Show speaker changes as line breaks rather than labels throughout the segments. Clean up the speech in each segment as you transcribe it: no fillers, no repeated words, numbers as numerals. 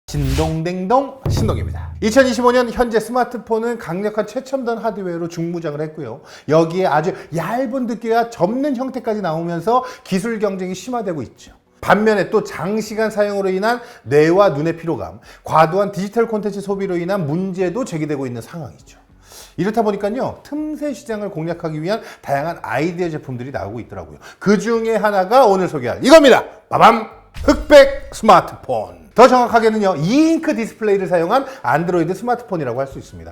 진동댕동 신동입니다. 2025년 현재 스마트폰은 강력한 최첨단 하드웨어로 중무장을 했고요. 여기에 아주 얇은 두께와 접는 형태까지 나오면서 기술 경쟁이 심화되고 있죠. 반면에 또 장시간 사용으로 인한 뇌와 눈의 피로감, 과도한 디지털 콘텐츠 소비로 인한 문제도 제기되고 있는 상황이죠. 이렇다 보니까요, 틈새 시장을 공략하기 위한 다양한 아이디어 제품들이 나오고 있더라고요. 그 중에 하나가 오늘 소개할 이겁니다. 빠밤! 흑백 스마트폰. 더 정확하게는요, 이잉크 디스플레이를 사용한 안드로이드 스마트폰이라고 할 수 있습니다.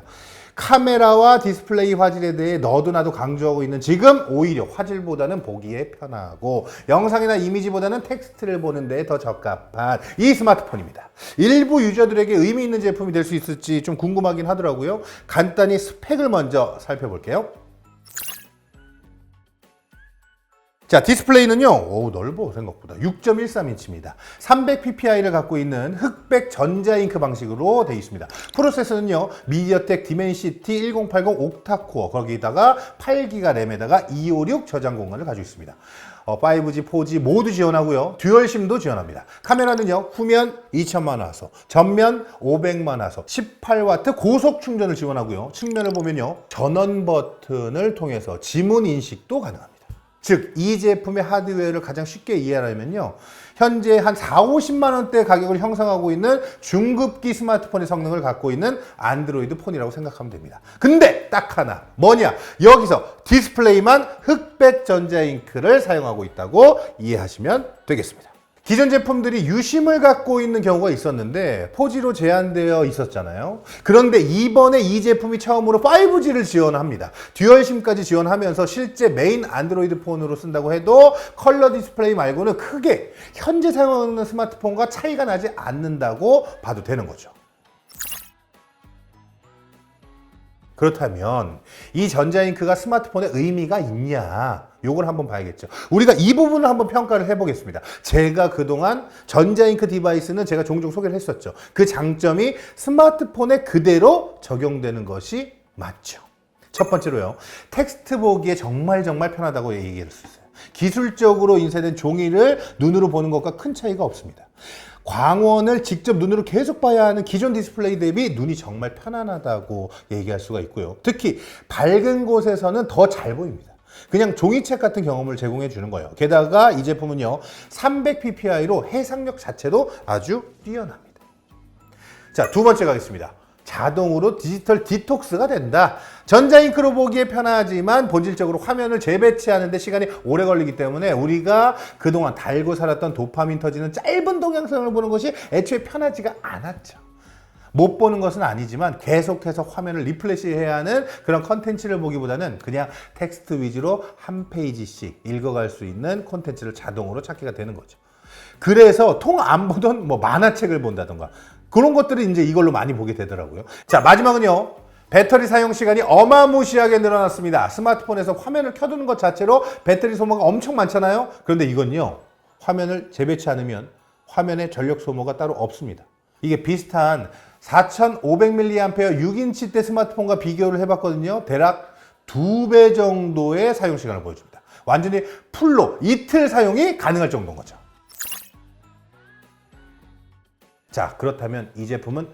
카메라와 디스플레이 화질에 대해 너도 나도 강조하고 있는 지금 오히려 화질보다는 보기에 편하고 영상이나 이미지보다는 텍스트를 보는 데 더 적합한 이 스마트폰입니다. 일부 유저들에게 의미 있는 제품이 될 수 있을지 좀 궁금하긴 하더라고요. 간단히 스펙을 먼저 살펴볼게요. 자, 디스플레이는요, 넓어, 생각보다. 6.13인치입니다. 300ppi를 갖고 있는 흑백 전자잉크 방식으로 되어 있습니다. 프로세서는요, 미디어텍 디멘시티 1080 옥타코어, 거기다가 8기가 램에다가 256 저장 공간을 가지고 있습니다. 5G, 4G 모두 지원하고요. 듀얼심도 지원합니다. 카메라는요, 후면 2000만 화소, 전면 500만 화소, 18W 고속 충전을 지원하고요. 측면을 보면요, 전원 버튼을 통해서 지문 인식도 가능합니다. 즉, 이 제품의 하드웨어를 가장 쉽게 이해하려면요, 현재 한 40~50만 원대 가격을 형성하고 있는 중급기 스마트폰의 성능을 갖고 있는 안드로이드 폰이라고 생각하면 됩니다. 근데 딱 하나, 뭐냐? 여기서 디스플레이만 흑백 전자잉크를 사용하고 있다고 이해하시면 되겠습니다. 기존 제품들이 유심을 갖고 있는 경우가 있었는데 4G로 제한되어 있었잖아요. 그런데 이번에 이 제품이 처음으로 5G를 지원합니다. 듀얼심까지 지원하면서 실제 메인 안드로이드 폰으로 쓴다고 해도 컬러 디스플레이 말고는 크게 현재 사용하는 스마트폰과 차이가 나지 않는다고 봐도 되는 거죠. 그렇다면 이 전자잉크가 스마트폰에 의미가 있냐? 요걸 한번 봐야겠죠. 우리가 이 부분을 한번 평가를 해보겠습니다. 제가 그동안 전자잉크 디바이스는 제가 종종 소개를 했었죠. 그 장점이 스마트폰에 그대로 적용되는 것이 맞죠. 첫 번째로요, 텍스트 보기에 정말 편하다고 얘기할 수 있어요. 기술적으로 인쇄된 종이를 눈으로 보는 것과 큰 차이가 없습니다. 광원을 직접 눈으로 계속 봐야 하는 기존 디스플레이 대비 눈이 정말 편안하다고 얘기할 수가 있고요. 특히 밝은 곳에서는 더 잘 보입니다. 그냥 종이책 같은 경험을 제공해 주는 거예요. 게다가 이 제품은요, 300ppi로 해상력 자체도 아주 뛰어납니다. 자, 두 번째 가겠습니다. 자동으로 디지털 디톡스가 된다. 전자잉크로 보기에 편하지만 본질적으로 화면을 재배치하는 데 시간이 오래 걸리기 때문에 우리가 그동안 달고 살았던 도파민 터지는 짧은 동영상을 보는 것이 애초에 편하지가 않았죠. 못 보는 것은 아니지만 계속해서 화면을 리플레시해야 하는 그런 컨텐츠를 보기보다는 그냥 텍스트 위주로 한 페이지씩 읽어갈 수 있는 콘텐츠를 자동으로 찾기가 되는 거죠. 그래서 통 안 보던 만화책을 본다던가 그런 것들을 이제 이걸로 많이 보게 되더라고요. 자, 마지막은요, 배터리 사용 시간이 어마무시하게 늘어났습니다. 스마트폰에서 화면을 켜두는 것 자체로 배터리 소모가 엄청 많잖아요. 그런데 이건요, 화면을 재배치 않으면 화면에 전력 소모가 따로 없습니다. 이게 비슷한 4500mAh 6인치대 스마트폰과 비교를 해봤거든요. 대략 2배 정도의 사용 시간을 보여줍니다. 완전히 풀로 이틀 사용이 가능할 정도인 거죠. 자, 그렇다면 이 제품은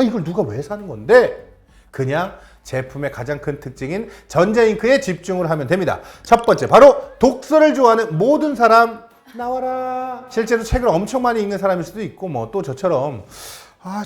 이걸 누가 왜 사는 건데? 그냥 제품의 가장 큰 특징인 전자잉크에 집중을 하면 됩니다. 첫 번째, 바로 독서를 좋아하는 모든 사람 나와라. 실제로 책을 엄청 많이 읽는 사람일 수도 있고 또 저처럼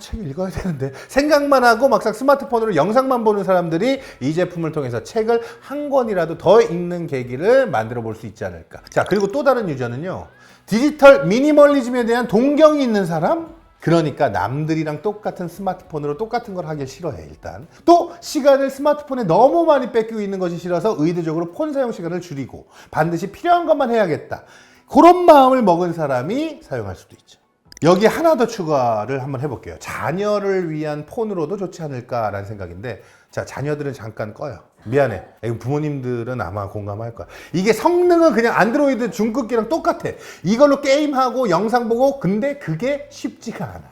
책을 읽어야 되는데 생각만 하고 막상 스마트폰으로 영상만 보는 사람들이 이 제품을 통해서 책을 한 권이라도 더 읽는 계기를 만들어 볼 수 있지 않을까. 자, 그리고 또 다른 유저는요, 디지털 미니멀리즘에 대한 동경이 있는 사람? 그러니까 남들이랑 똑같은 스마트폰으로 똑같은 걸 하기 싫어해, 일단. 또 시간을 스마트폰에 너무 많이 뺏기고 있는 것이 싫어서 의도적으로 폰 사용 시간을 줄이고 반드시 필요한 것만 해야겠다. 그런 마음을 먹은 사람이 사용할 수도 있죠. 여기 하나 더 추가를 한번 해볼게요. 자녀를 위한 폰으로도 좋지 않을까라는 생각인데, 자, 자녀들은 잠깐 꺼요. 미안해. 부모님들은 아마 공감할 거야. 이게 성능은 그냥 안드로이드 중급기랑 똑같아. 이걸로 게임하고 영상 보고, 근데 그게 쉽지가 않아.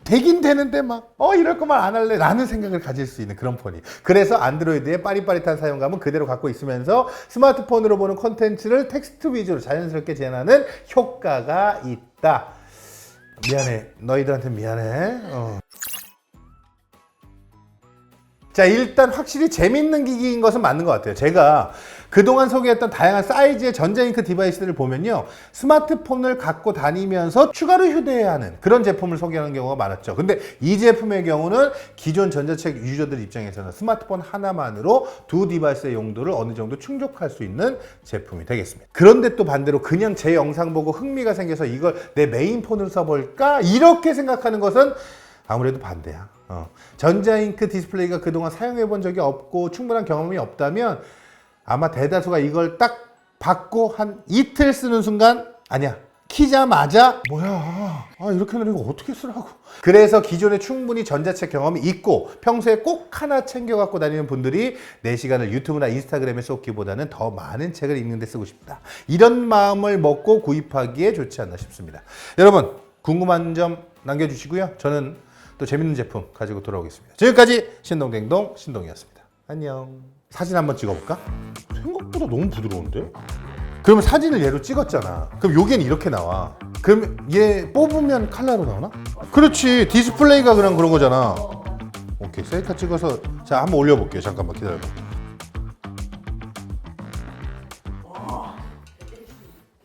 되긴 되는데 이럴 거만 안 할래 라는 생각을 가질 수 있는 그런 폰이. 그래서 안드로이드의 빠릿빠릿한 사용감은 그대로 갖고 있으면서 스마트폰으로 보는 콘텐츠를 텍스트 위주로 자연스럽게 재현하는 효과가 있다. 미안해. 너희들한테 미안해. 자, 일단 확실히 재밌는 기기인 것은 맞는 것 같아요. 제가 그동안 소개했던 다양한 사이즈의 전자잉크 디바이스들을 보면요, 스마트폰을 갖고 다니면서 추가로 휴대해야 하는 그런 제품을 소개하는 경우가 많았죠. 근데 이 제품의 경우는 기존 전자책 유저들 입장에서는 스마트폰 하나만으로 두 디바이스의 용도를 어느 정도 충족할 수 있는 제품이 되겠습니다. 그런데 또 반대로 그냥 제 영상 보고 흥미가 생겨서 이걸 내 메인폰으로 써볼까? 이렇게 생각하는 것은 아무래도 반대야. 전자잉크 디스플레이가 그동안 사용해 본 적이 없고 충분한 경험이 없다면 아마 대다수가 이걸 딱 받고 한 이틀 쓰는 순간 아니야, 키자마자 뭐야, 이렇게 하는 거 어떻게 쓰라고. 그래서 기존에 충분히 전자책 경험이 있고 평소에 꼭 하나 챙겨 갖고 다니는 분들이 내 시간을 유튜브나 인스타그램에 쏟기보다는 더 많은 책을 읽는 데 쓰고 싶다, 이런 마음을 먹고 구입하기에 좋지 않나 싶습니다. 여러분, 궁금한 점 남겨주시고요. 저는 또 재밌는 제품 가지고 돌아오겠습니다. 지금까지 신동댕동 신동이었습니다. 안녕. 사진 한번 찍어볼까? 생각보다 너무 부드러운데? 그러면 사진을 얘로 찍었잖아. 그럼 여기는 이렇게 나와. 그럼 얘 뽑으면 칼라로 나오나? 그렇지, 디스플레이가 그냥 그런 거잖아. 오케이, 셀카 찍어서 자 한번 올려볼게요. 잠깐만 기다려봐.